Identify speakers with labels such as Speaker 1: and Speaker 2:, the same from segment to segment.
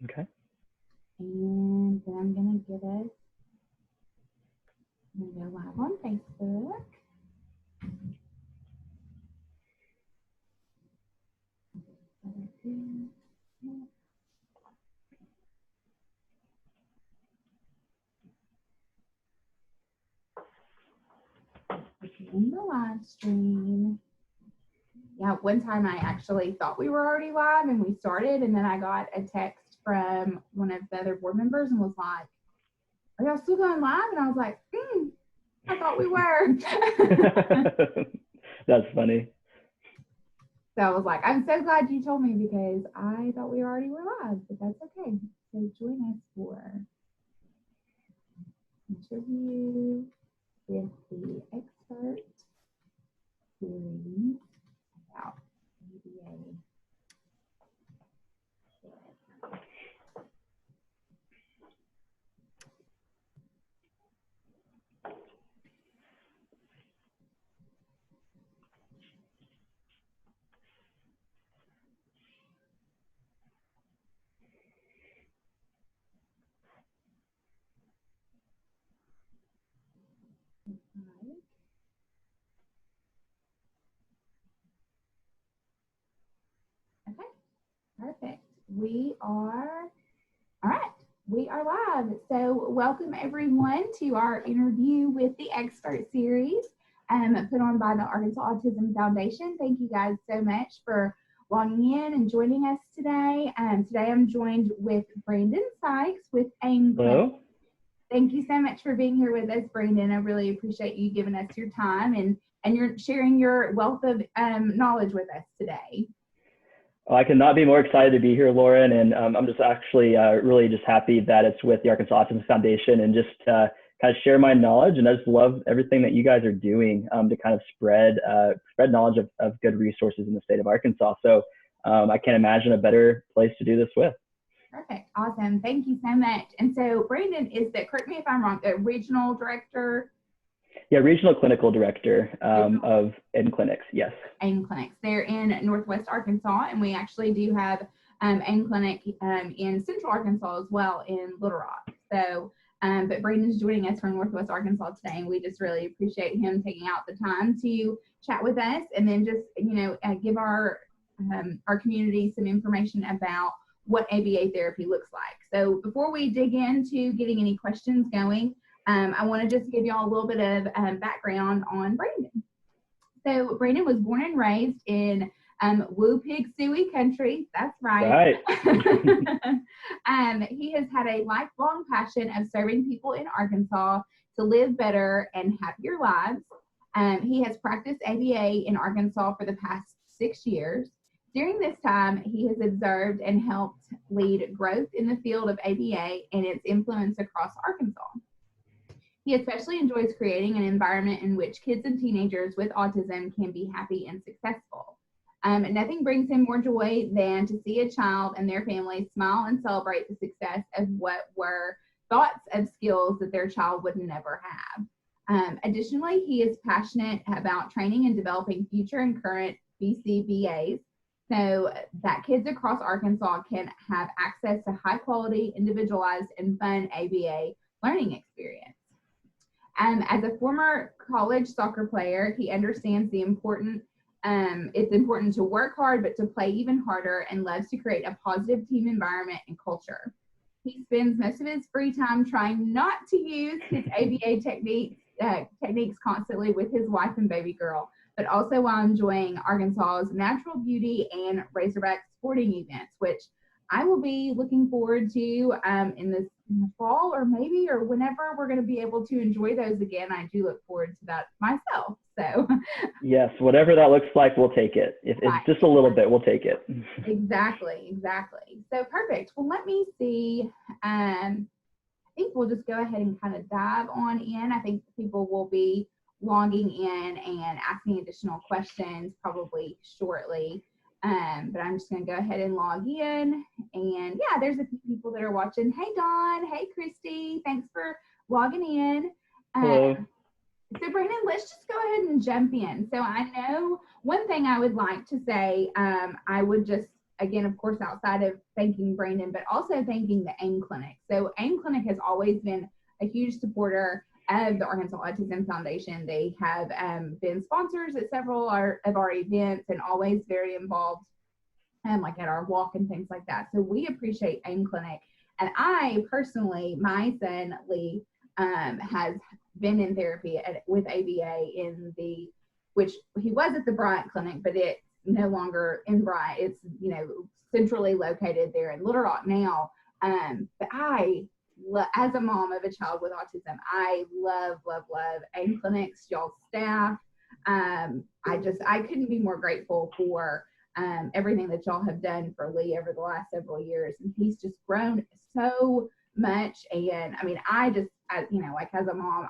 Speaker 1: Okay.
Speaker 2: And then I'm going to get us, I'm going to go live on Facebook. In the live stream. Yeah, one time I actually thought we were already live and we started, and then I got a text from one of the other board members and was like, "Are y'all still going live?" And I was like, I thought we were.
Speaker 1: That's funny.
Speaker 2: So I was like, I'm so glad you told me because I thought we already were live, but that's okay. So join us for interview with the expert series about ABA. Okay, perfect. We are, all right, we are live. So welcome everyone to our interview with the expert series put on by the Arkansas Autism Foundation. Thank you guys so much for logging in and joining us today. Today I'm joined with Brandon Sikes with AIM Clinic.
Speaker 1: Hello.
Speaker 2: Thank you so much for being here with us, Brandon. I really appreciate you giving us your time and you're sharing your wealth of knowledge with us today.
Speaker 1: Well, I cannot be more excited to be here, Lauren, and I'm just actually really just happy that it's with the Arkansas Autism Foundation and just kind of share my knowledge. And I just love everything that you guys are doing to kind of spread knowledge of good resources in the state of Arkansas. So I can't imagine a better place to do this with.
Speaker 2: Perfect. Awesome. Thank you so much. And so Brandon is the, correct me if I'm wrong, the regional director?
Speaker 1: Yeah, regional clinical director of AIM Clinics, yes.
Speaker 2: AIM Clinics. They're in Northwest Arkansas, and we actually do have AIM Clinic in Central Arkansas as well in Little Rock. So, but Brandon's joining us from Northwest Arkansas today, and we just really appreciate him taking out the time to chat with us and then just, give our community some information about what ABA therapy looks like. So before we dig into getting any questions going, I want to just give y'all a little bit of background on Brandon. So Brandon was born and raised in Woo Pig Suey country. That's right. He has had a lifelong passion of serving people in Arkansas to live better and happier lives. He has practiced ABA in Arkansas for the past 6 years. During this time, he has observed and helped lead growth in the field of ABA and its influence across Arkansas. He especially enjoys creating an environment in which kids and teenagers with autism can be happy and successful. Nothing brings him more joy than to see a child and their family smile and celebrate the success of what were thoughts of skills that their child would never have. Additionally, he is passionate about training and developing future and current BCBAs so that kids across Arkansas can have access to high quality, individualized, and fun ABA learning experience. As a former college soccer player, he understands it's important to work hard, but to play even harder, and loves to create a positive team environment and culture. He spends most of his free time trying not to use his ABA techniques constantly with his wife and baby girl, but also while enjoying Arkansas's natural beauty and Razorback sporting events, which I will be looking forward to in the fall or whenever we're going to be able to enjoy those again. I do look forward to that myself. So
Speaker 1: yes, whatever that looks like, we'll take it. If it's just a little bit, we'll take it.
Speaker 2: Exactly. So perfect. Well, let me see. I think we'll just go ahead and kind of dive on in. I think people will be logging in and asking additional questions probably shortly. But I'm just going to go ahead and log in. And yeah, there's a few people that are watching. Hey, Dawn. Hey, Christy. Thanks for logging in.
Speaker 1: Hello.
Speaker 2: So, Brandon, let's just go ahead and jump in. So I know one thing I would like to say, I would just again, of course, outside of thanking Brandon, but also thanking the AIM Clinic. So AIM Clinic has always been a huge supporter of the Arkansas Autism Foundation. They have been sponsors at several of our events and always very involved, like at our walk and things like that. So we appreciate AIM Clinic. And I personally, my son Lee has been in therapy with ABA which he was at the Bryant Clinic, but it's no longer in Bryant. It's, centrally located there in Little Rock now. But as a mom of a child with autism, I love AIM Clinics, y'all's staff. I couldn't be more grateful for everything that y'all have done for Lee over the last several years. And he's just grown so much. And I mean, like as a mom,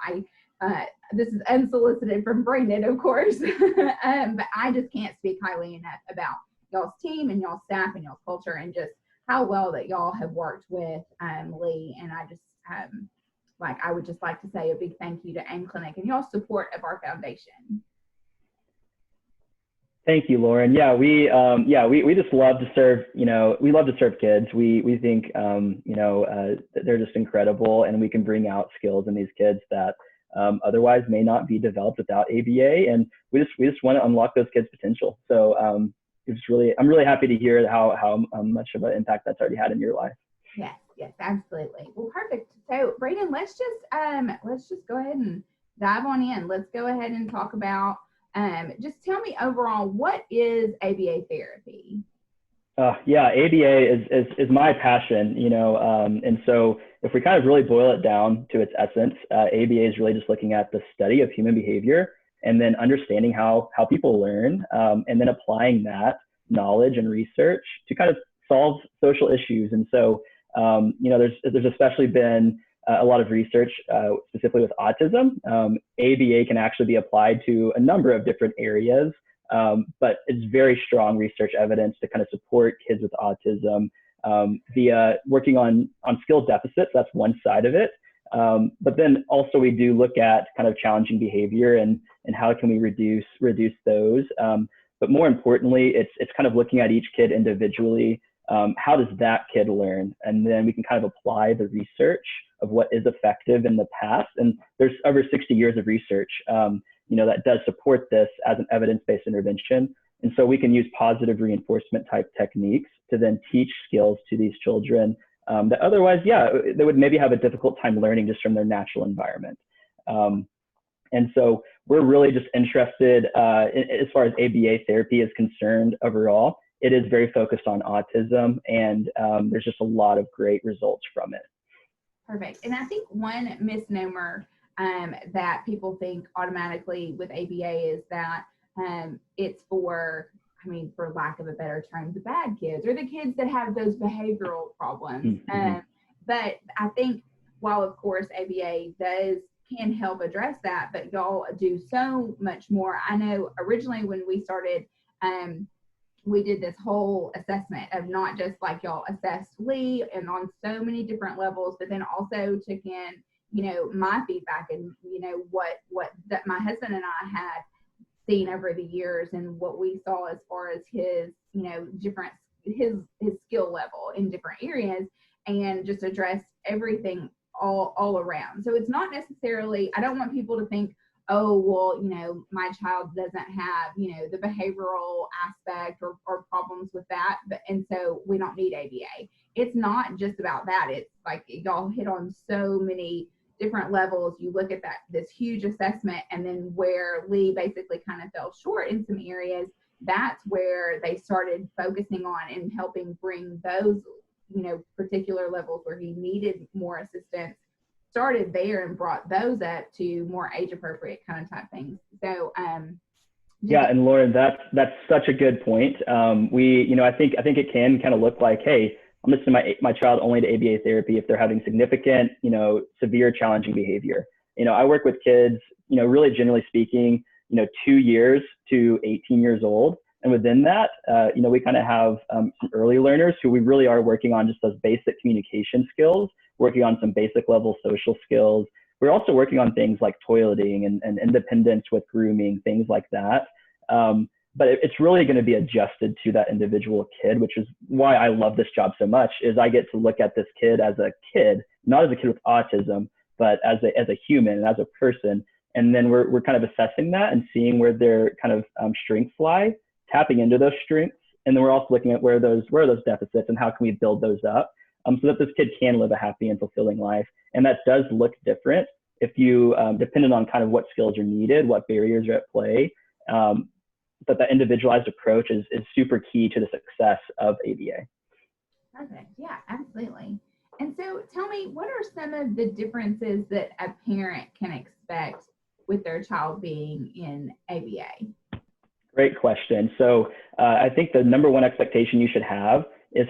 Speaker 2: this is unsolicited from Brandon, of course, but I just can't speak highly enough about y'all's team and y'all's staff and y'all's culture and just how well that y'all have worked with Lee. And I just, I would just like to say a big thank you to AIM Clinic and y'all's support of our foundation.
Speaker 1: Thank you, Lauren. Yeah, we just love to serve, we love to serve kids. We think, they're just incredible, and we can bring out skills in these kids that otherwise may not be developed without ABA. And we just want to unlock those kids' potential. So I'm really happy to hear how much of an impact that's already had in your life.
Speaker 2: Yes, absolutely. Well, perfect. So Brayden, let's just go ahead and dive on in. Let's go ahead and talk about, just tell me overall, what is ABA therapy?
Speaker 1: ABA is my passion, and so if we kind of really boil it down to its essence, ABA is really just looking at the study of human behavior and then understanding how people learn, and then applying that knowledge and research to kind of solve social issues. And so, there's especially been a lot of research specifically with autism. ABA can actually be applied to a number of different areas, but it's very strong research evidence to kind of support kids with autism via working on skill deficits. That's one side of it. But then also we do look at kind of challenging behavior and how can we reduce those. But more importantly, it's kind of looking at each kid individually. How does that kid learn? And then we can kind of apply the research of what is effective in the past. And there's over 60 years of research, that does support this as an evidence-based intervention. And so we can use positive reinforcement type techniques to then teach skills to these children that otherwise, they would maybe have a difficult time learning just from their natural environment. And so we're really just interested as far as ABA therapy is concerned overall. It is very focused on autism, and there's just a lot of great results from it.
Speaker 2: Perfect. And I think one misnomer that people think automatically with ABA is that it's for lack of a better term, the bad kids or the kids that have those behavioral problems.
Speaker 1: Mm-hmm.
Speaker 2: But I think while, of course, ABA can help address that, but y'all do so much more. I know originally when we started, we did this whole assessment of not just like y'all assessed Lee and on so many different levels, but then also took in, my feedback and, what that my husband and I had seen over the years and what we saw as far as his, his skill level in different areas, and just address everything all around. So it's not necessarily, I don't want people to think, oh, well, my child doesn't have, the behavioral aspect or problems with that, and so we don't need ABA. It's not just about that. It's like y'all hit on so many different levels. You look at this huge assessment, and then where Lee basically kind of fell short in some areas, that's where they started focusing on and helping bring those, particular levels where he needed more assistance, started there and brought those up to more age appropriate kind of type things. So
Speaker 1: and Lauren, that's such a good point. I think it can kind of look like, hey, I'm going to send my child only to ABA therapy if they're having significant, severe challenging behavior. I work with kids, really generally speaking, 2 years to 18 years old. And within that, we kind of have some early learners who we really are working on just those basic communication skills, working on some basic level social skills. We're also working on things like toileting and independence with grooming, things like that. but it's really going to be adjusted to that individual kid, which is why I love this job so much, is I get to look at this kid as a kid, not as a kid with autism, but as a human and as a person. And then we're kind of assessing that and seeing where their kind of strengths lie, tapping into those strengths. And then we're also looking at where are those deficits and how can we build those up, so that this kid can live a happy and fulfilling life. And that does look different if you, depending on kind of what skills are needed, what barriers are at play. But that individualized approach is super key to the success of ABA.
Speaker 2: Perfect. Yeah, absolutely. And so tell me, what are some of the differences that a parent can expect with their child being in ABA?
Speaker 1: Great question. So I think the number one expectation you should have is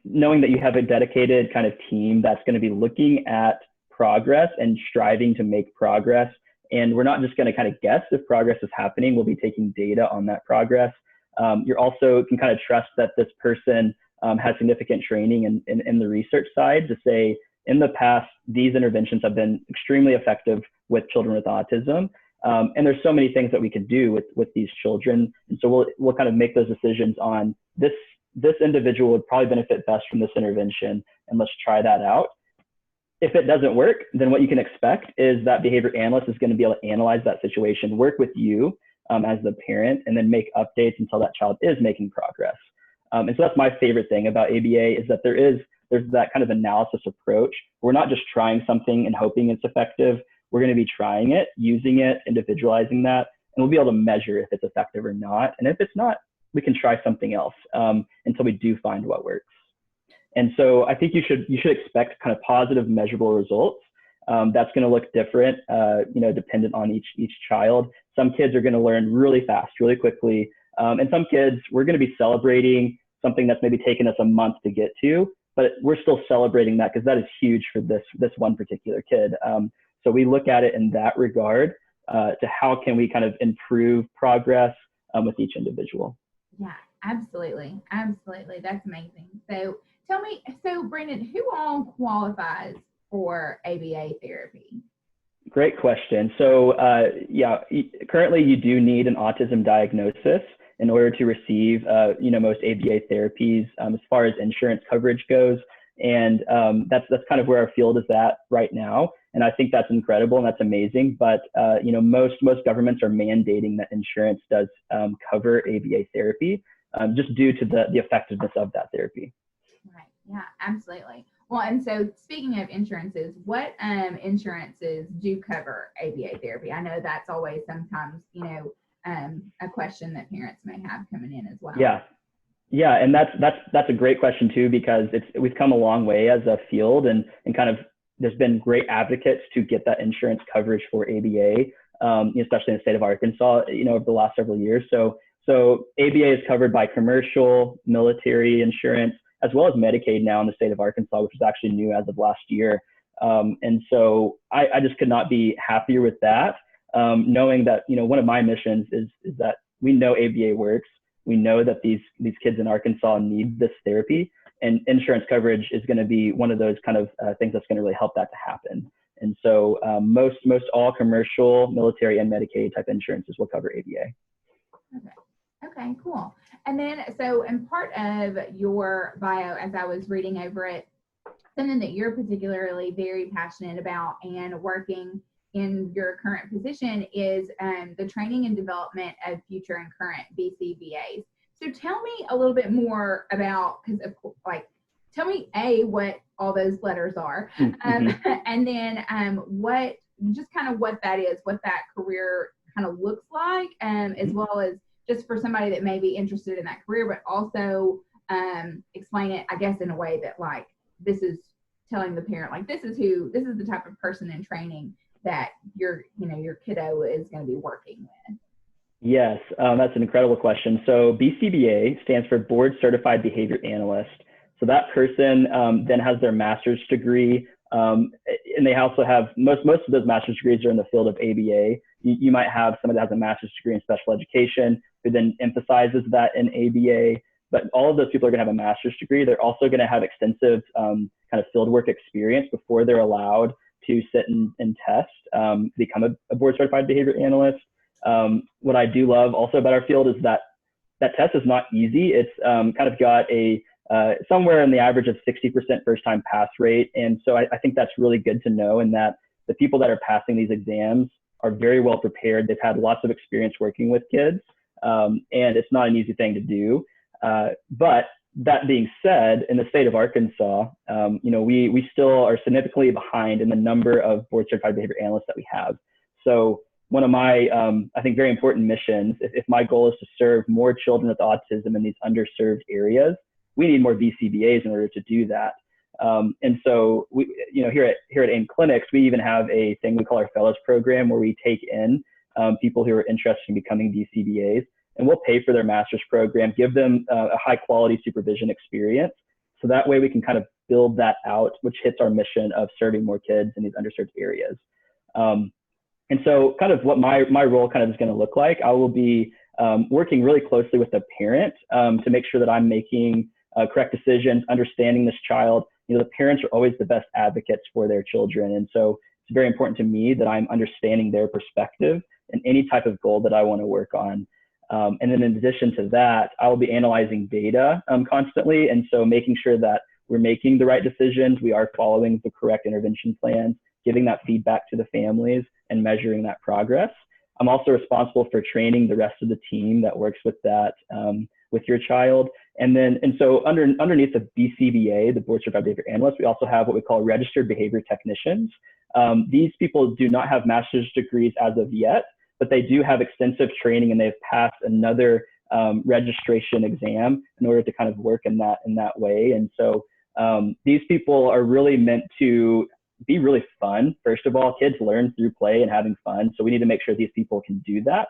Speaker 1: knowing that you have a dedicated kind of team that's going to be looking at progress and striving to make progress. And we're not just going to kind of guess if progress is happening. We'll be taking data on that progress. You're also can kind of trust that this person has significant training in the research side to say, in the past, these interventions have been extremely effective with children with autism. And there's so many things that we could do with these children. And so we'll kind of make those decisions on this individual would probably benefit best from this intervention, and let's try that out. If it doesn't work, then what you can expect is that behavior analyst is going to be able to analyze that situation, work with you as the parent, and then make updates until that child is making progress. And so that's my favorite thing about ABA, is that there's that kind of analysis approach. We're not just trying something and hoping it's effective. We're going to be trying it, using it, individualizing that, and we'll be able to measure if it's effective or not. And if it's not, we can try something else until we do find what works. And so I think you should expect kind of positive, measurable results. That's going to look different, dependent on each child. Some kids are going to learn really fast, really quickly, and some kids we're going to be celebrating something that's maybe taken us a month to get to, but we're still celebrating that because that is huge for this one particular kid. So we look at it in that regard to how can we kind of improve progress with each individual.
Speaker 2: Yeah, absolutely. Absolutely. That's amazing. So tell me, Brandon, who all qualifies for ABA therapy?
Speaker 1: Great question. So currently you do need an autism diagnosis in order to receive, most ABA therapies as far as insurance coverage goes. And that's kind of where our field is at right now. And I think that's incredible and that's amazing. But, most governments are mandating that insurance does cover ABA therapy just due to the effectiveness of that therapy.
Speaker 2: Right. Yeah, absolutely. Well, and so speaking of insurances, what insurances do cover ABA therapy? I know that's always sometimes, a question that parents may have coming in as well.
Speaker 1: Yeah, and that's a great question too, because we've come a long way as a field, and kind of there's been great advocates to get that insurance coverage for ABA, especially in the state of Arkansas, over the last several years. So ABA is covered by commercial, military insurance, as well as Medicaid now in the state of Arkansas, which is actually new as of last year. And so I just could not be happier with that, knowing that, one of my missions is that we know ABA works. We know that these kids in Arkansas need this therapy, and insurance coverage is going to be one of those kind of things that's going to really help that to happen. And so most all commercial, military, and Medicaid type insurances will cover ABA.
Speaker 2: Okay, cool. And then, so in part of your bio, as I was reading over it, something that you're particularly very passionate about and working in your current position is the training and development of future and current BCBAs. So tell me a little bit more about, tell me what all those letters are, and then what that is, what that career kind of looks like, as well as just for somebody that may be interested in that career, but also explain it, I guess, in a way that this is telling the parent, this is the type of person in training that your kiddo is going to be working with.
Speaker 1: Yes, that's an incredible question. So BCBA stands for Board Certified Behavior Analyst. So that person then has their master's degree, and they also have, most of those master's degrees are in the field of ABA. You might have somebody that has a master's degree in special education who then emphasizes that in ABA, but all of those people are going to have a master's degree. They're also going to have extensive kind of fieldwork experience before they're allowed to sit and test, become a board certified behavior analyst. What I do love also about our field is that that test is not easy. It's kind of got a somewhere in the average of 60% first time pass rate. And so I think that's really good to know, and that the people that are passing these exams are very well prepared. They've had lots of experience working with kids, and it's not an easy thing to do. But that being said, in the state of Arkansas, we still are significantly behind in the number of board certified behavior analysts that we have. So one of my, I think, very important missions, if my goal is to serve more children with autism in these underserved areas, we need more BCBAs in order to do that. And so we, here at AIM Clinics, we even have a thing we call our Fellows Program, where we take in people who are interested in becoming BCBAs, and we'll pay for their master's program, give them a high quality supervision experience. So that way we can kind of build that out, which hits our mission of serving more kids in these underserved areas. And so kind of what my role kind of is going to look like, I will be working really closely with the parent to make sure that I'm making correct decisions, understanding this child. The parents are always the best advocates for their children. And so it's very important to me that I'm understanding their perspective and any type of goal that I want to work on. And then in addition to that, I will be analyzing data constantly. And so making sure that we're making the right decisions, we are following the correct intervention plans, giving that feedback to the families and measuring that progress. I'm also responsible for training the rest of the team that works with that, with your child. And so underneath the BCBA, the board certified behavior analyst, we also have what we call registered behavior technicians. These people do not have master's degrees as of yet, but they do have extensive training, and they've passed another registration exam in order to kind of work in that way. And so these people are really meant to be really fun. First of all, kids learn through play and having fun, so we need to make sure these people can do that.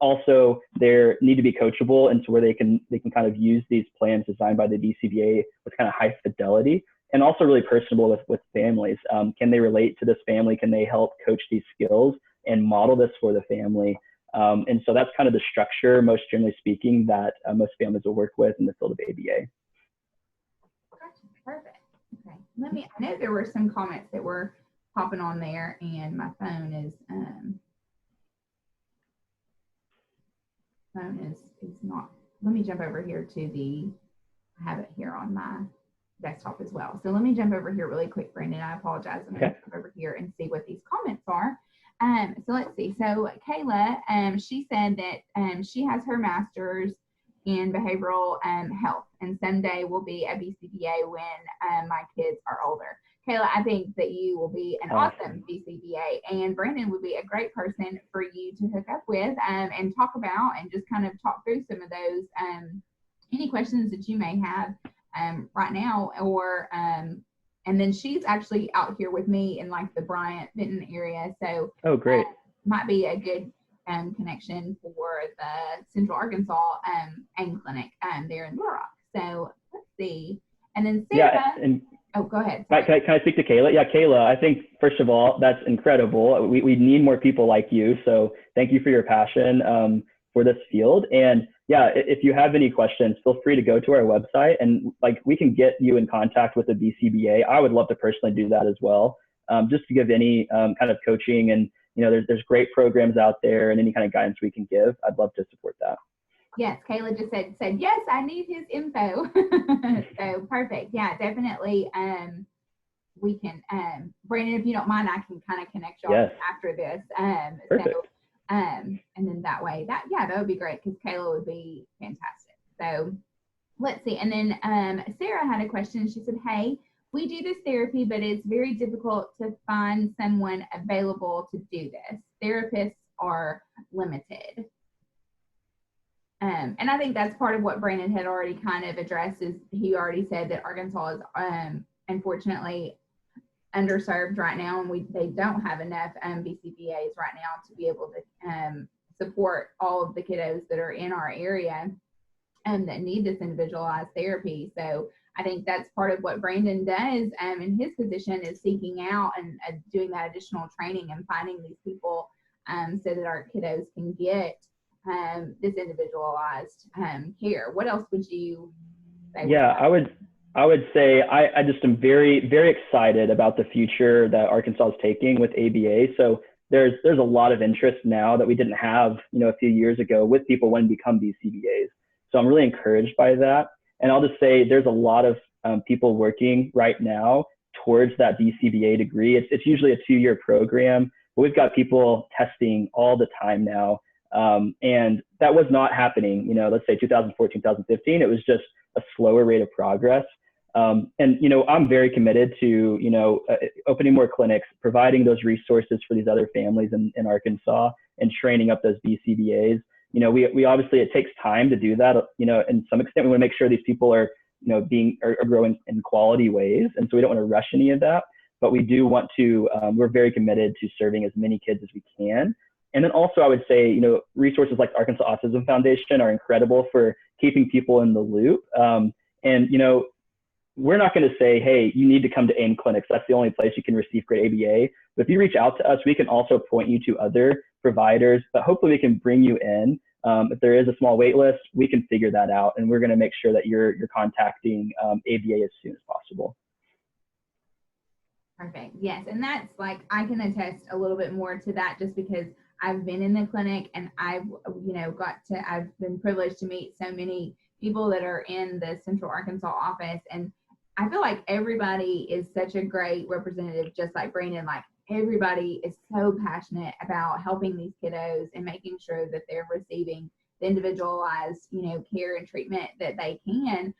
Speaker 1: Also, they need to be coachable, and so where they can kind of use these plans designed by the BCBA with kind of high fidelity, and also really personable with families. Can they relate to this family? Can they help coach these skills and model this for the family? And so that's kind of the structure, most generally speaking, that most families will work with in the field of ABA.
Speaker 2: Perfect. Okay. I know there were some comments that were popping on there, and my phone is not. Let me jump over here to I have it here on my desktop as well. So let me jump over here really quick, Brandon. I apologize. I'm going to jump over here and see what these comments are. So let's see. So Kayla, she said that she has her master's in behavioral health, and someday will be a BCBA when my kids are older. Kayla, I think that you will be an awesome BCBA, and Brandon would be a great person for you to hook up with and talk about, and just kind of talk through some of those, any questions that you may have right now, or and then she's actually out here with me in like the Bryant Benton area, so
Speaker 1: great,
Speaker 2: might be a good connection for the Central Arkansas AIM Clinic there in Little Rock. So let's see, and then Sarah.
Speaker 1: Yeah, and
Speaker 2: go ahead.
Speaker 1: Can I speak to Kayla? Yeah, Kayla, I think first of all, that's incredible. We need more people like you. So thank you for your passion for this field. And yeah, if you have any questions, feel free to go to our website, and like we can get you in contact with the BCBA. I would love to personally do that as well, just to give any kind of coaching, and there's great programs out there, and any kind of guidance we can give. I'd love to support that.
Speaker 2: Yes, Kayla just said yes, I need his info. So perfect. Yeah, definitely. We can, Brandon, if you don't mind, I can kind of connect y'all after this.
Speaker 1: Perfect.
Speaker 2: So, and then that way, that would be great, because Kayla would be fantastic. So let's see. And then Sarah had a question. She said, hey, we do this therapy, but it's very difficult to find someone available to do this. Therapists are limited. And I think that's part of what Brandon had already kind of addressed, is he already said that Arkansas is unfortunately underserved right now, and they don't have enough BCBAs right now to be able to support all of the kiddos that are in our area and that need this individualized therapy. So I think that's part of what Brandon does in his position, is seeking out and doing that additional training and finding these people so that our kiddos can get this individualized care. What else would you say?
Speaker 1: Yeah, I would say I just am very, very excited about the future that Arkansas is taking with ABA. So there's a lot of interest now that we didn't have, a few years ago with people wanting to become BCBAs. So I'm really encouraged by that. And I'll just say there's a lot of people working right now towards that BCBA degree. It's usually a 2-year program, but we've got people testing all the time now. And that was not happening, let's say 2014, 2015, it was just a slower rate of progress. And, I'm very committed to, opening more clinics, providing those resources for these other families in Arkansas, and training up those BCBAs. We obviously, it takes time to do that, in some extent. We want to make sure these people are, are growing in quality ways. And so we don't want to rush any of that, but we do want to, we're very committed to serving as many kids as we can. And then also I would say, resources like the Arkansas Autism Foundation are incredible for keeping people in the loop. And, we're not going to say, hey, you need to come to AIM clinics. That's the only place you can receive great ABA. But if you reach out to us, we can also point you to other providers, but hopefully we can bring you in. If there is a small wait list, we can figure that out. And we're going to make sure that you're contacting ABA as soon as possible.
Speaker 2: Perfect. Yes. And that's I can attest a little bit more to that just because I've been in the clinic and I've been privileged to meet so many people that are in the Central Arkansas office. And I feel like everybody is such a great representative, just like Brandon. Everybody is so passionate about helping these kiddos and making sure that they're receiving the individualized, care and treatment that they can.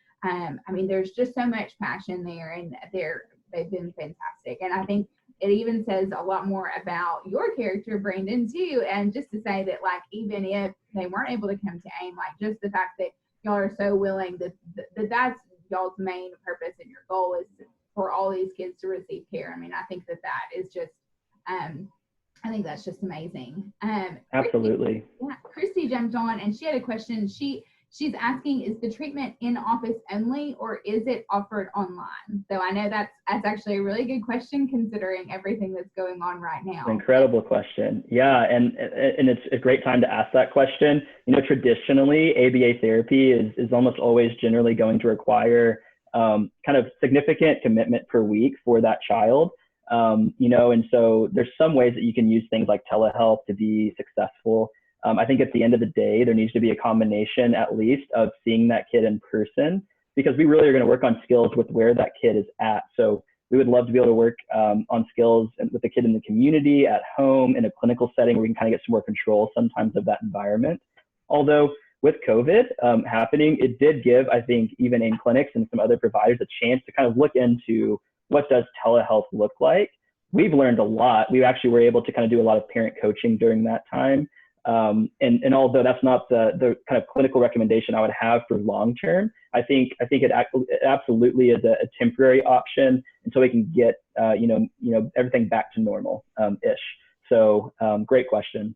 Speaker 2: There's just so much passion there, and they've been fantastic. And I think it even says a lot more about your character, Brandon, too. And just to say that, even if they weren't able to come to AIM, just the fact that y'all are so willing, that's y'all's main purpose and your goal is for all these kids to receive care. I think that is just, I think that's just amazing.
Speaker 1: Absolutely.
Speaker 2: Christy jumped on and she had a question. She's asking, is the treatment in office only, or is it offered online? So I know that's actually a really good question considering everything that's going on right now.
Speaker 1: Incredible question. Yeah, and it's a great time to ask that question. Traditionally, ABA therapy is almost always generally going to require kind of significant commitment per week for that child. And so there's some ways that you can use things like telehealth to be successful. I think at the end of the day, there needs to be a combination, at least, of seeing that kid in person, because we really are going to work on skills with where that kid is at. So we would love to be able to work on skills with the kid in the community, at home, in a clinical setting where we can kind of get some more control sometimes of that environment. Although with COVID happening, it did give, I think, even AIM clinics and some other providers a chance to kind of look into what does telehealth look like. We've learned a lot. We actually were able to kind of do a lot of parent coaching during that time. And although that's not the kind of clinical recommendation I would have for long term, I think it absolutely is a temporary option until we can get everything back to normal ish. So great question.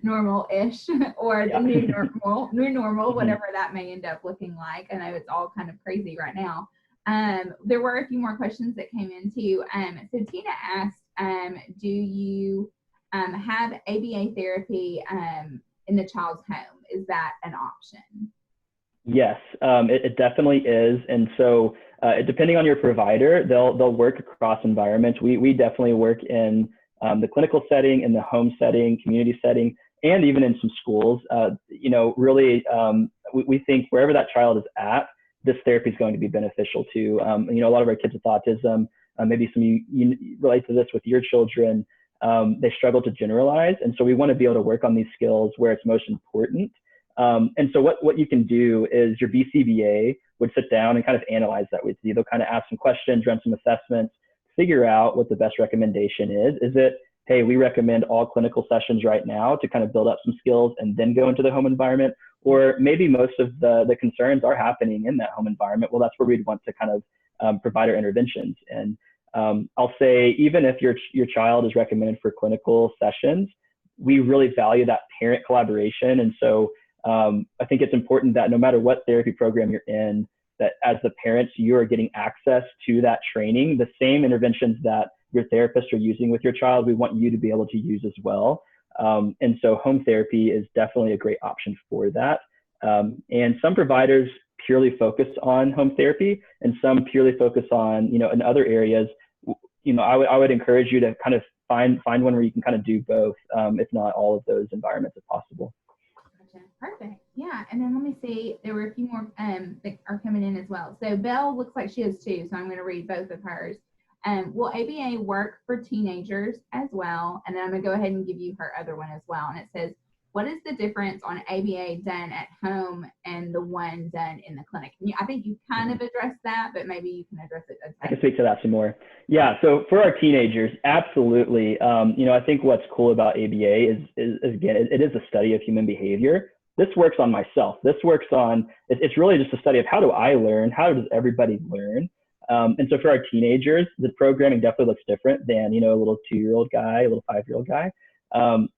Speaker 2: Normal-ish, or the new normal, whatever that may end up looking like. I know it's all kind of crazy right now. There were a few more questions that came in too. So Tina asked, do you have ABA therapy in the child's home? Is that an option?
Speaker 1: Yes, it definitely is. And so depending on your provider, they'll work across environments. We definitely work in the clinical setting, in the home setting, community setting, and even in some schools. Really, we think wherever that child is at, this therapy is going to be beneficial to. A lot of our kids with autism, maybe some of you relate to this with your children, they struggle to generalize. And so we want to be able to work on these skills where it's most important. And so what you can do is your BCBA would sit down and kind of analyze that with you. They'll kind of ask some questions, run some assessments, figure out what the best recommendation is. Is it, hey, we recommend all clinical sessions right now to kind of build up some skills and then go into the home environment? Or maybe most of the concerns are happening in that home environment. Well, that's where we'd want to kind of provide our interventions. And I'll say, even if your child is recommended for clinical sessions, we really value that parent collaboration. And so I think it's important that no matter what therapy program you're in, that as the parents, you are getting access to that training, the same interventions that your therapists are using with your child, we want you to be able to use as well. And so home therapy is definitely a great option for that. And some providers purely focus on home therapy, and some purely focus on, in other areas. I would encourage you to kind of find one where you can kind of do both, if not all of those environments if possible.
Speaker 2: Gotcha. Perfect. Yeah. And then let me see. There were a few more that are coming in as well. So Belle looks like she has two, so I'm going to read both of hers. Will ABA work for teenagers as well? And then I'm going to go ahead and give you her other one as well. And it says, what is the difference on ABA done at home and the one done in the clinic? And I think you kind of addressed that, but maybe you can address it.
Speaker 1: I can speak to that some more. Yeah, so for our teenagers, absolutely. I think what's cool about ABA is again, it is a study of human behavior. This works on myself. This works on, it's really just a study of how do I learn? How does everybody learn? And so for our teenagers, the programming definitely looks different than, a little 2-year-old guy, a little 5-year-old guy.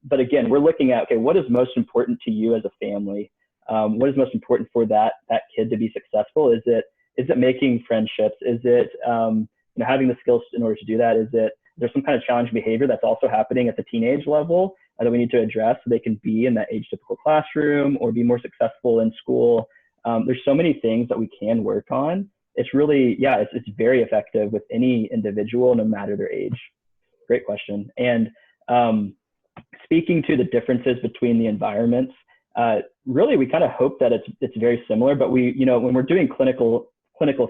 Speaker 1: But again, we're looking at, okay, what is most important to you as a family? What is most important for that kid to be successful? Is it making friendships? Is it having the skills in order to do that? Is there some kind of challenging behavior that's also happening at the teenage level that we need to address so they can be in that age typical classroom or be more successful in school? There's so many things that we can work on. It's really, it's very effective with any individual, no matter their age. Great question. And speaking to the differences between the environments, really we kind of hope that it's very similar, but we, when we're doing clinical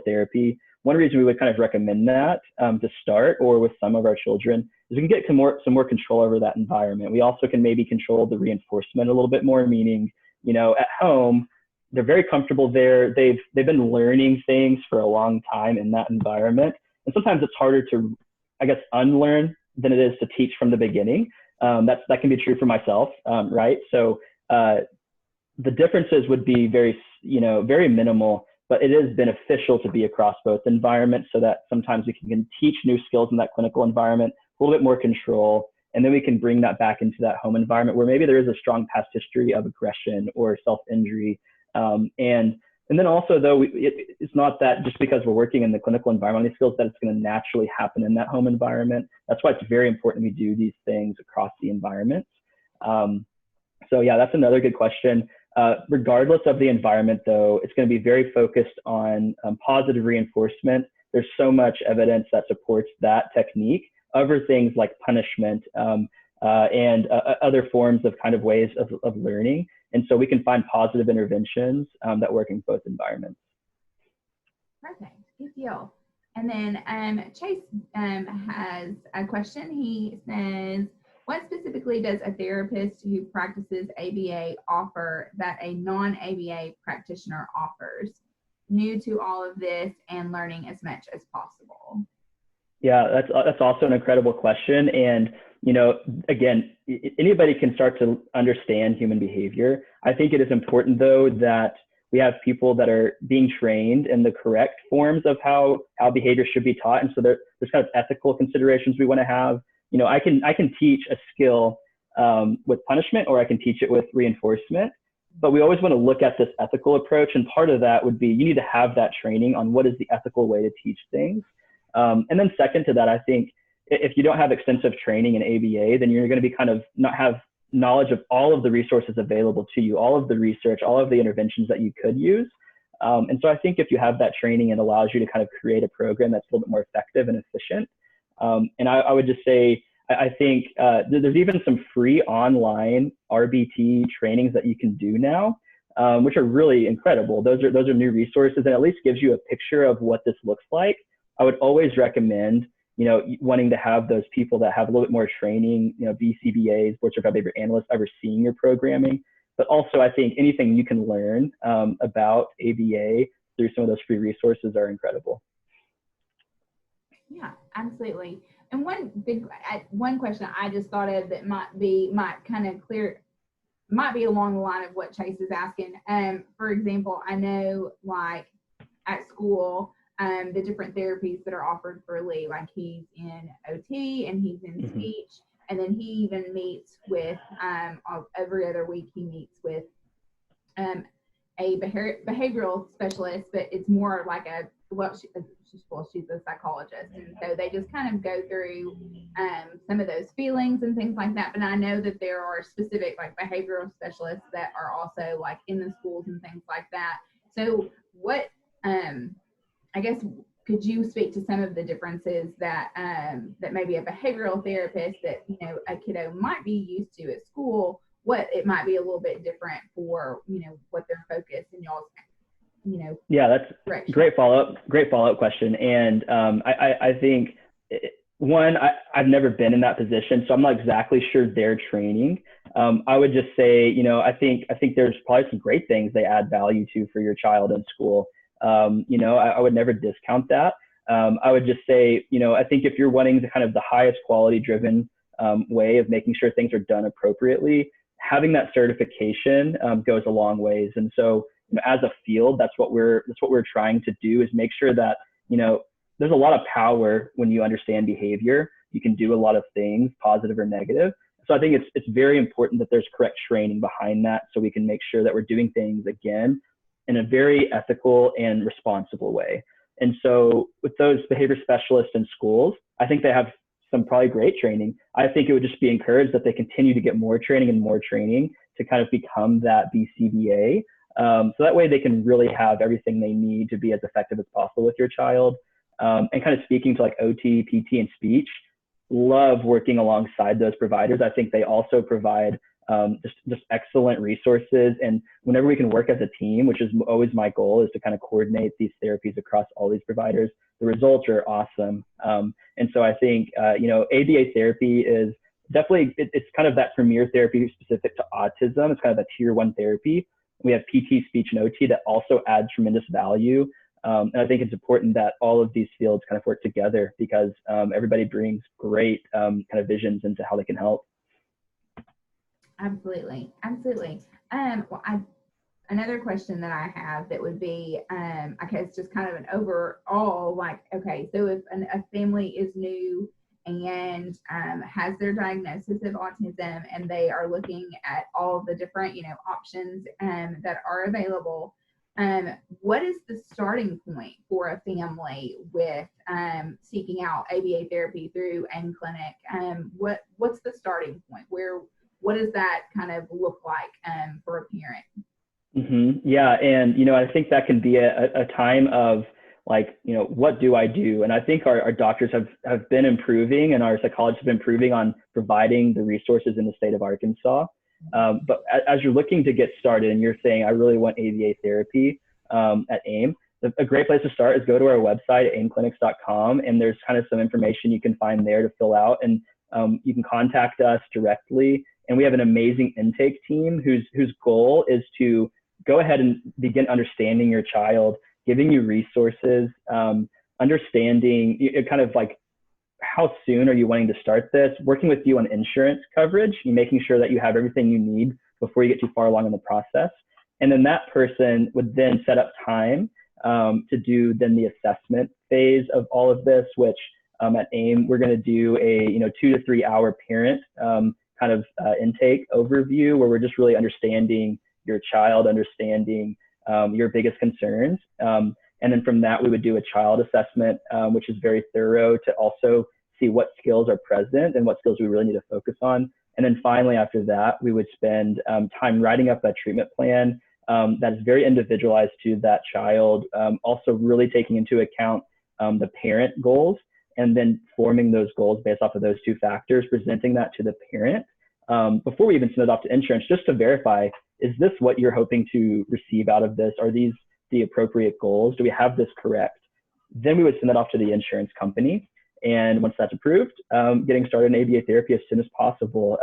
Speaker 1: therapy, one reason we would kind of recommend that to start, or with some of our children, is we can get some more control over that environment. We also can maybe control the reinforcement a little bit more, meaning, at home, they're very comfortable there. They've been learning things for a long time in that environment. And sometimes it's harder to, I guess, unlearn than it is to teach from the beginning. That can be true for myself, right? So the differences would be very minimal, but it is beneficial to be across both environments so that sometimes we can teach new skills in that clinical environment, a little bit more control, and then we can bring that back into that home environment where maybe there is a strong past history of aggression or self-injury. And then also, though, it's not that just because we're working in the clinical environment, these skills, that it's going to naturally happen in that home environment. That's why it's very important we do these things across the environments. So yeah, that's another good question. Regardless of the environment, though, it's going to be very focused on positive reinforcement. There's so much evidence that supports that technique over things like punishment and other forms of kind of ways of learning. And so we can find positive interventions that work in both environments.
Speaker 2: Perfect. Good deal. And then Chase has a question. He says, what specifically does a therapist who practices ABA offer that a non-ABA practitioner offers, new to all of this and learning as much as possible?
Speaker 1: Yeah, that's also an incredible question. And, again, anybody can start to understand human behavior. I think it is important, though, that we have people that are being trained in the correct forms of how behavior should be taught. And so there's kind of ethical considerations we want to have. I can teach a skill with punishment, or I can teach it with reinforcement, but we always want to look at this ethical approach. And part of that would be, you need to have that training on what is the ethical way to teach things. And then second to that, I think if you don't have extensive training in ABA, then you're going to be kind of not have knowledge of all of the resources available to you, all of the research, all of the interventions that you could use. And so I think if you have that training, it allows you to kind of create a program that's a little bit more effective and efficient. And I would just say, I think there's even some free online RBT trainings that you can do now, which are really incredible. Those are new resources, and at least gives you a picture of what this looks like. I would always recommend, wanting to have those people that have a little bit more training, BCBAs, board certified behavior analysts, overseeing your programming. But also, I think anything you can learn about ABA through some of those free resources are incredible.
Speaker 2: Yeah, absolutely. And one question I just thought of that might be along the line of what Chase is asking. For example, I know like at school, the different therapies that are offered for Lee, like he's in OT and he's in speech, and then he even meets with every other week he meets with a behavioral specialist, but it's more like she's a psychologist, and so they just kind of go through some of those feelings and things like that. But I know that there are specific like behavioral specialists that are also like in the schools and things like that. So what I guess could you speak to some of the differences that that maybe a behavioral therapist that a kiddo might be used to at school, what it might be a little bit different for what their focus and y'all's
Speaker 1: Yeah, that's
Speaker 2: direction?
Speaker 1: great follow-up question. And I think I've never been in that position, so I'm not exactly sure their training. I would just say, I think there's probably some great things they add value to for your child in school. I would never discount that. I would just say, I think if you're wanting to kind of the highest quality driven way of making sure things are done appropriately, having that certification goes a long ways. And so, as a field, that's what we're trying to do, is make sure that, there's a lot of power when you understand behavior. You can do a lot of things, positive or negative. So I think it's very important that there's correct training behind that, so we can make sure that we're doing things, again, in a very ethical and responsible way. And so with those behavior specialists in schools, I think they have some probably great training. I think it would just be encouraged that they continue to get more training and more training to kind of become that BCBA. So that way they can really have everything they need to be as effective as possible with your child. And kind of speaking to like OT, PT, and speech, love working alongside those providers. I think they also provide just excellent resources. And whenever we can work as a team, which is always my goal, is to kind of coordinate these therapies across all these providers, the results are awesome. And so I think, ABA therapy is definitely, it's kind of that premier therapy specific to autism. It's kind of a tier 1 therapy. We have PT, speech, and OT that also add tremendous value. And I think it's important that all of these fields kind of work together, because everybody brings great kind of visions into how they can help.
Speaker 2: Absolutely. Well, another question that I have that would be, I guess, just kind of an overall, like, okay, so if a family is new and has their diagnosis of autism, and they are looking at all the different, options that are available, what is the starting point for a family with seeking out ABA therapy through AIM Clinic? What's the starting point? What does that kind of look like for a parent?
Speaker 1: Mm-hmm. Yeah, and I think that can be a time of, like, what do I do? And I think our doctors have been improving, and our psychologists have been improving on providing the resources in the state of Arkansas. But as you're looking to get started and you're saying, I really want ABA therapy at AIM, a great place to start is go to our website, aimclinics.com, and there's kind of some information you can find there to fill out, and you can contact us directly. And we have an amazing intake team whose goal is to go ahead and begin understanding your child, giving you resources, understanding kind of like, how soon are you wanting to start this, working with you on insurance coverage, and making sure that you have everything you need before you get too far along in the process. And then that person would then set up time to do then the assessment phase of all of this, which at AIM, we're going to do a 2 to 3 hour parent kind of intake overview, where we're just really understanding your child, understanding your biggest concerns. And then from that, we would do a child assessment, which is very thorough, to also see what skills are present and what skills we really need to focus on. And then finally, after that, we would spend time writing up a treatment plan that is very individualized to that child, also really taking into account the parent goals, and then forming those goals based off of those 2 factors, presenting that to the parent before we even send it off to insurance, just to verify, is this what you're hoping to receive out of this? Are these the appropriate goals? Do we have this correct? Then we would send that off to the insurance company. And once that's approved, getting started in ABA therapy as soon as possible.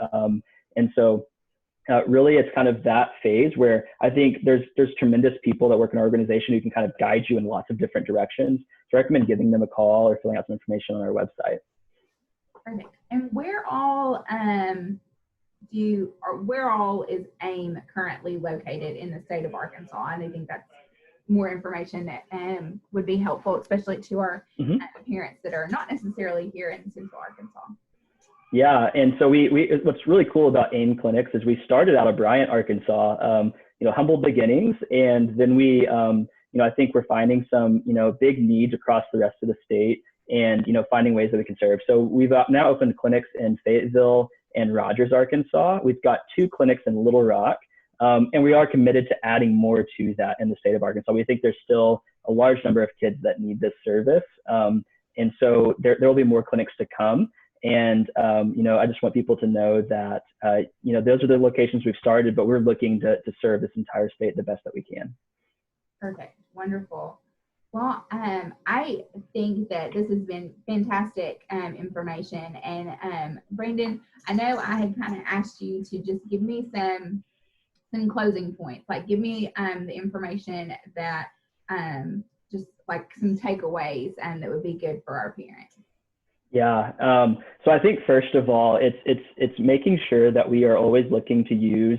Speaker 1: And so really, it's kind of that phase where I think there's tremendous people that work in our organization who can kind of guide you in lots of different directions. So I recommend giving them a call or filling out some information on our website.
Speaker 2: Perfect. And where all is AIM currently located in the state of Arkansas? And I think that's more information that would be helpful, especially to our parents that are not necessarily here in Central Arkansas.
Speaker 1: Yeah, and so we what's really cool about AIM Clinics is we started out of Bryant, Arkansas, humble beginnings, and then we, I think we're finding some, big needs across the rest of the state, and finding ways that we can serve. So we've now opened clinics in Fayetteville and Rogers, Arkansas. We've got 2 clinics in Little Rock, And we are committed to adding more to that in the state of Arkansas. We think there's still a large number of kids that need this service. And so there will be more clinics to come. And, I just want people to know that, those are the locations we've started, but we're looking to serve this entire state the best that we can.
Speaker 2: Perfect. Wonderful. Well, I think that this has been fantastic information. And Brandon, I know I had kind of asked you to just give me some closing points, like give me the information that just like some takeaways that would be good for our parents.
Speaker 1: Yeah. So I think first of all, it's making sure that we are always looking to use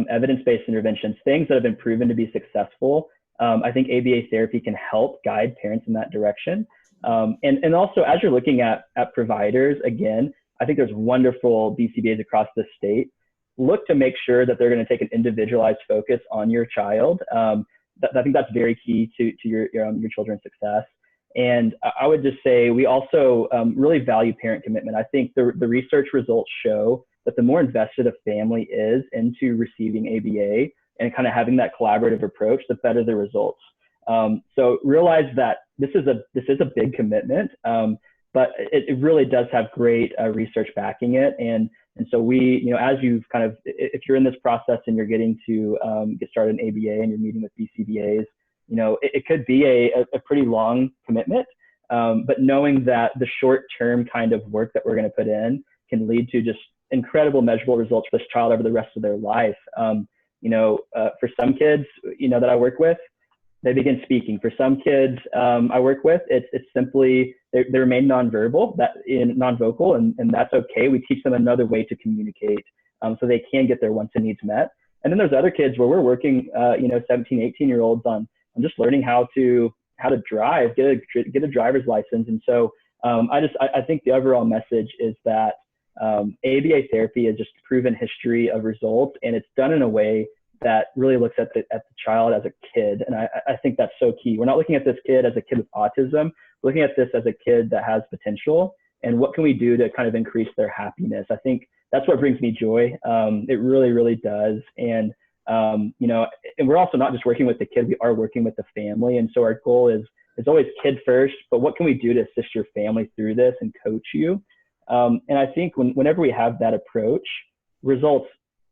Speaker 1: evidence-based interventions, things that have been proven to be successful. I think ABA therapy can help guide parents in that direction. And also, as you're looking at providers, again, I think there's wonderful BCBAs across the state. Look to make sure that they're going to take an individualized focus on your child. I think that's very key to your children's success. And I would just say we also really value parent commitment. I think the research results show that the more invested a family is into receiving ABA and kind of having that collaborative approach, the better the results. So realize that this is a big commitment, but it really does have great research backing it. And so we, as you've kind of, if you're in this process and you're getting to get started in ABA and you're meeting with BCBAs, it could be a pretty long commitment, but knowing that the short-term kind of work that we're going to put in can lead to just incredible measurable results for this child over the rest of their life. For some kids, that I work with, they begin speaking. For some kids I work with, it's simply they remain nonverbal, non-vocal, and that's okay. We teach them another way to communicate so they can get their wants and needs met. And then there's other kids where we're working, 17, 18-year-olds on just learning how to drive, get a driver's license. And so I think the overall message is that ABA therapy is just a proven history of results, and it's done in a way that really looks at the child as a kid. And I think that's so key. We're not looking at this kid as a kid with autism. We're looking at this as a kid that has potential, and what can we do to kind of increase their happiness? I think that's what brings me joy. It really, really does. And, and we're also not just working with the kid, we are working with the family. And so our goal is always kid first, but what can we do to assist your family through this and coach you? And I think whenever we have that approach, results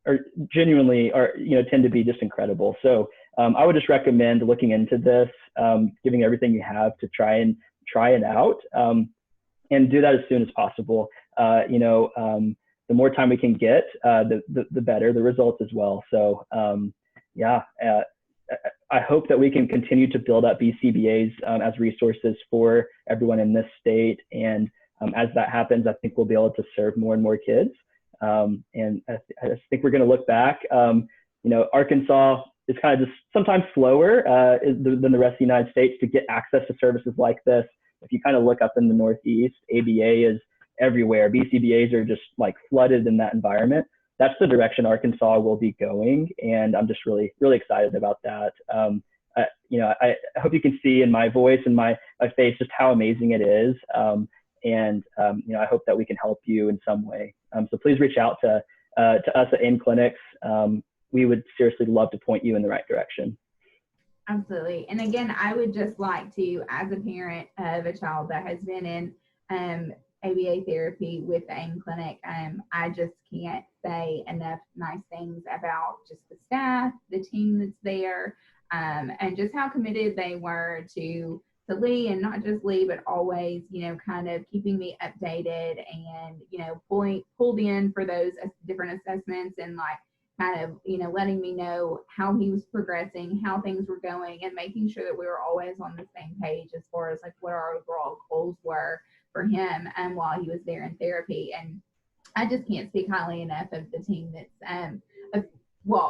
Speaker 1: tend to be just incredible. So I would just recommend looking into this, giving everything you have to try it out, and do that as soon as possible. The more time we can get, the better the results as well. So I hope that we can continue to build up BCBAs as resources for everyone in this state. And as that happens, I think we'll be able to serve more and more kids. And I just think we're going to look back. Arkansas is kind of just sometimes slower than the rest of the United States to get access to services like this. If you kind of look up in the Northeast, ABA is everywhere. BCBAs are just like flooded in that environment. That's the direction Arkansas will be going, and I'm just really, really excited about that. I hope you can see in my voice and my face just how amazing it is. I hope that we can help you in some way. So please reach out to us at AIM Clinics. We would seriously love to point you in the right direction.
Speaker 2: Absolutely. And again, I would just like to, as a parent of a child that has been in ABA therapy with the AIM Clinic, I just can't say enough nice things about just the staff, the team that's there, and just how committed they were to Lee, and not just Lee, but always, kind of keeping me updated and, pulled in for those different assessments and kind of, letting me know how he was progressing, how things were going, and making sure that we were always on the same page as far as what our overall goals were for him while he was there in therapy. And I just can't speak highly enough of the team that's,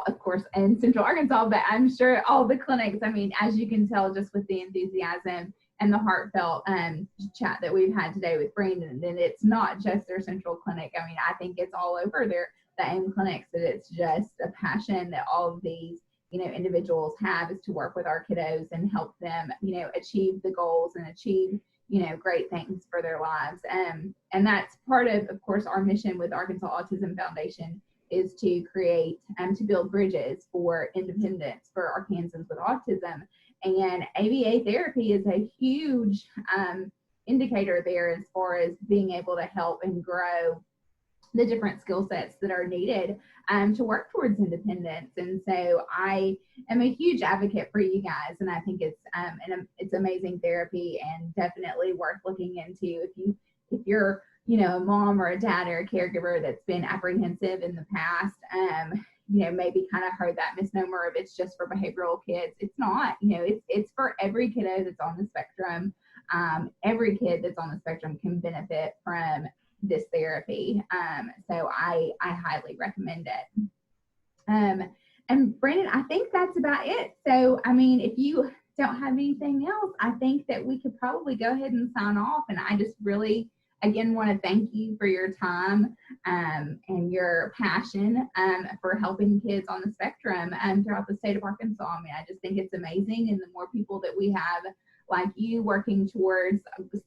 Speaker 2: of course, in Central Arkansas, but I'm sure all the clinics, as you can tell, just with the enthusiasm and the heartfelt chat that we've had today with Brandon, and it's not just their Central Clinic. I think it's all over the AIM Clinics, that it's just a passion that all of these, individuals have, is to work with our kiddos and help them, achieve the goals and achieve, great things for their lives. And that's part of course, our mission with Arkansas Autism Foundation, is to create to build bridges for independence for Arkansans with autism. And ABA therapy is a huge indicator there as far as being able to help and grow the different skill sets that are needed to work towards independence. And so I am a huge advocate for you guys, and I think it's amazing therapy and definitely worth looking into if you're a mom or a dad or a caregiver that's been apprehensive in the past. Maybe kind of heard that misnomer of it's just for behavioral kids. It's not. It's for every kiddo that's on the spectrum. Every kid that's on the spectrum can benefit from this therapy. So I highly recommend it. And Brandon, I think that's about it. So, I mean, if you don't have anything else, I think that we could probably go ahead and sign off. And I just really, again, want to thank you for your time and your passion for helping kids on the spectrum throughout the state of Arkansas. I mean, I just think it's amazing. And the more people that we have like you working towards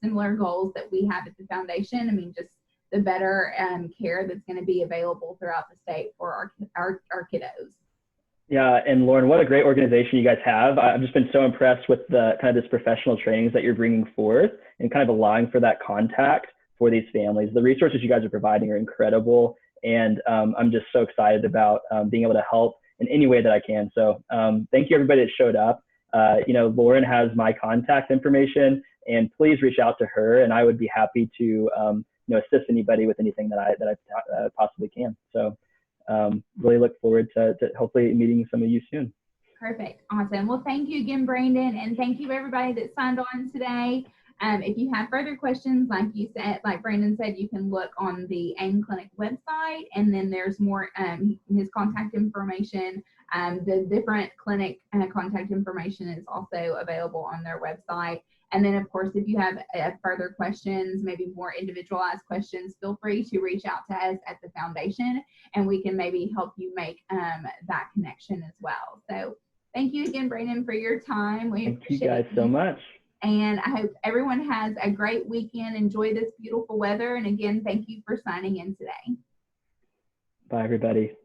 Speaker 2: similar goals that we have at the foundation, I mean, just the better care that's going to be available throughout the state for our kiddos.
Speaker 1: Yeah, and Lauren, what a great organization you guys have. I've just been so impressed with the kind of this professional trainings that you're bringing forth and kind of allowing for that contact for these families. The resources you guys are providing are incredible, and I'm just so excited about being able to help in any way that I can. So thank you everybody that showed up. Lauren has my contact information, and please reach out to her, and I would be happy to assist anybody with anything that I possibly can. So really look forward to hopefully meeting some of you soon.
Speaker 2: Perfect. Awesome. Well, thank you again, Brandon. And thank you everybody that signed on today. If you have further questions, like Brandon said, you can look on the AIM Clinic website, and then there's more his contact information. The different clinic contact information is also available on their website. And then, of course, if you have further questions, maybe more individualized questions, feel free to reach out to us at the foundation, and we can maybe help you make that connection as well. So thank you again, Brandon, for your time.
Speaker 1: Thank you guys so much.
Speaker 2: And I hope everyone has a great weekend. Enjoy this beautiful weather. And again, thank you for signing in today.
Speaker 1: Bye, everybody.